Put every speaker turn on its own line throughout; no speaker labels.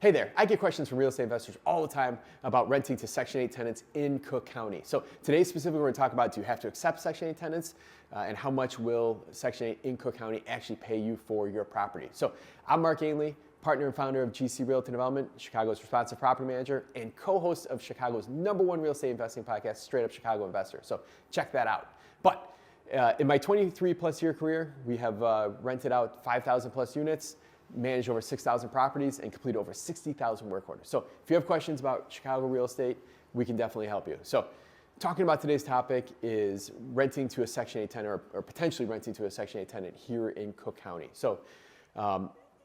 Hey there, I get questions from real estate investors all the time about renting to Section 8 tenants in Cook County. So today specifically we're going to talk about, do you have to accept Section 8 tenants and how much will Section 8 in Cook County actually pay you for your property? So I'm Mark 𝗥𝗲𝗄𝗧, partner and founder of GC Realty Development, Chicago's responsive property manager, and co-host of Chicago's #1 real estate investing podcast, Straight Up Chicago Investor. So check that out. But in my 23 plus year career, we have rented out 5,000 plus units, managed over 6,000 properties, and completed over 60,000 work orders. So if you have questions about Chicago real estate, we can definitely help you. So talking about today's topic is renting to a Section 8 tenant or potentially renting to a Section 8 tenant here in Cook County. So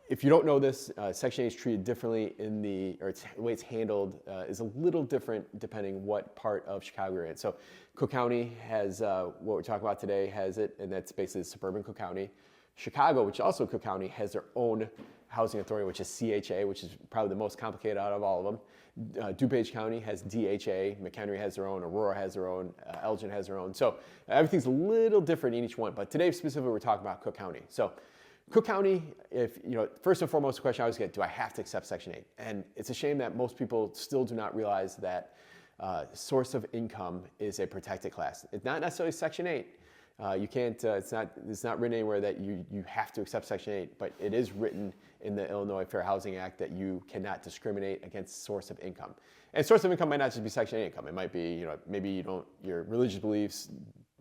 if you don't know this, Section 8 is treated differently the way it's handled is a little different depending what part of Chicago you're in. So Cook County has, what we're talking about today has it, and that's basically suburban Cook County. Chicago, which is also Cook County, has their own housing authority, which is CHA, which is probably the most complicated out of all of them. DuPage County has DHA, McHenry has their own, Aurora has their own, Elgin has their own. So everything's a little different in each one, but today specifically we're talking about Cook County. So Cook County, first and foremost, the question I always get, do I have to accept Section 8? And it's a shame that most people still do not realize that source of income is a protected class. It's not necessarily Section 8. You can't, it's not written anywhere that you have to accept Section 8, but it is written in the Illinois Fair Housing Act that you cannot discriminate against source of income. And source of income might not just be Section 8 income. It might be, maybe your religious beliefs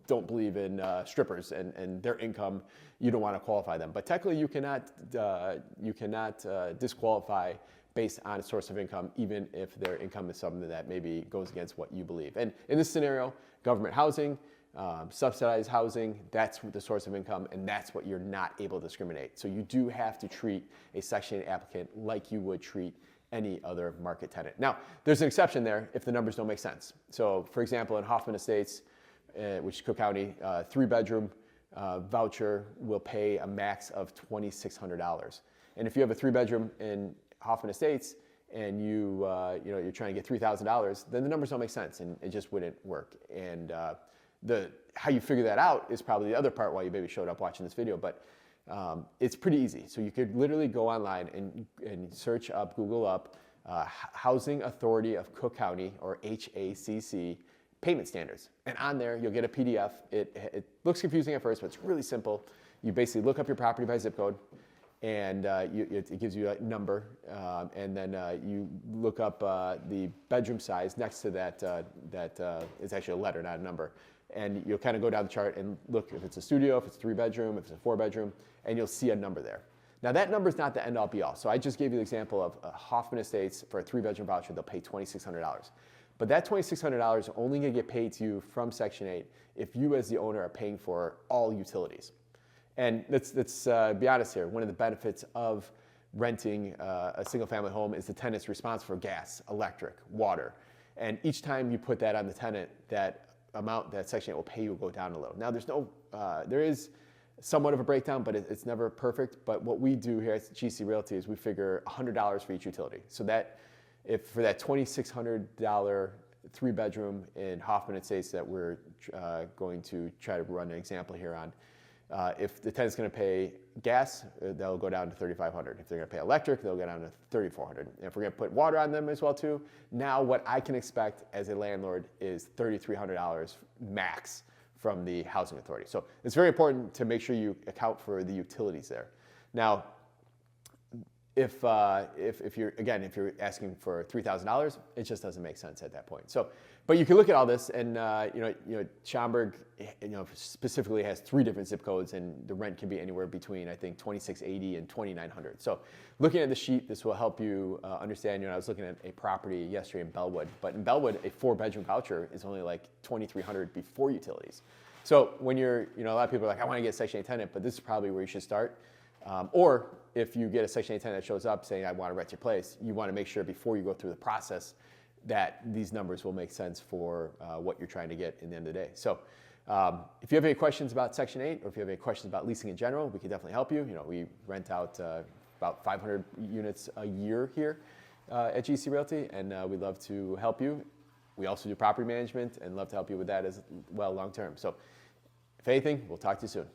don't believe in strippers and their income, you don't want to qualify them. But technically you cannot disqualify based on a source of income, even if their income is something that maybe goes against what you believe. And in this scenario, government housing, subsidized housing, that's the source of income, and that's what you're not able to discriminate. So you do have to treat a Section 8 applicant like you would treat any other market tenant. Now, there's an exception there if the numbers don't make sense. So for example, in Hoffman Estates, which is Cook County, 3-bedroom voucher will pay a max of $2,600. And if you have a 3-bedroom in Hoffman Estates and you're trying to get $3,000, then the numbers don't make sense and it just wouldn't work. And how you figure that out is probably the other part why you maybe showed up watching this video, but it's pretty easy. So you could literally go online and search up, Google up, Housing Authority of Cook County, or HACC, payment standards. And on there, you'll get a PDF. It looks confusing at first, but it's really simple. You basically look up your property by zip code, and it gives you a number, and then you look up the bedroom size next to that. It's actually a letter, not a number. And you'll kind of go down the chart and look if it's a studio, if it's a 3-bedroom, if it's a 4-bedroom, and you'll see a number there. Now that number is not the end all be all. So I just gave you the example of Hoffman Estates for a 3-bedroom voucher, they'll pay $2,600. But that $2,600 is only going to get paid to you from Section 8 if you as the owner are paying for all utilities. And let's be honest here. One of the benefits of renting a single-family home is the tenant's responsible for gas, electric, water. And each time you put that on the tenant, that amount that Section 8 will pay you will go down a little. Now, there is somewhat of a breakdown, but it's never perfect. But what we do here at GC Realty is we figure $100 for each utility. So that if for that $2,600 3-bedroom in Hoffman Estates that we're going to try to run an example here on, if the tenant's going to pay gas, they'll go down to $3,500. If they're going to pay electric, they'll go down to $3,400. And if we're going to put water on them as well too, now what I can expect as a landlord is $3,300 max from the housing authority. So it's very important to make sure you account for the utilities there. Now, if you're asking for $3,000, it just doesn't make sense at that point. So, but you can look at all this, and Schaumburg, specifically has 3 different zip codes, and the rent can be anywhere between I think $2,680 and $2,900. So, looking at the sheet, this will help you understand. I was looking at a property yesterday in Bellwood, but in Bellwood, a 4-bedroom voucher is only like $2,300 before utilities. So when a lot of people are like, I want to get a Section 8 tenant, but this is probably where you should start. Or if you get a Section 8 tenant that shows up saying, I want to rent your place, you want to make sure before you go through the process that these numbers will make sense for what you're trying to get in the end of the day. So if you have any questions about Section 8, or if you have any questions about leasing in general, we can definitely help you. We rent out about 500 units a year here at GC Realty, and we'd love to help you. We also do property management and love to help you with that as well long term. So if anything, we'll talk to you soon.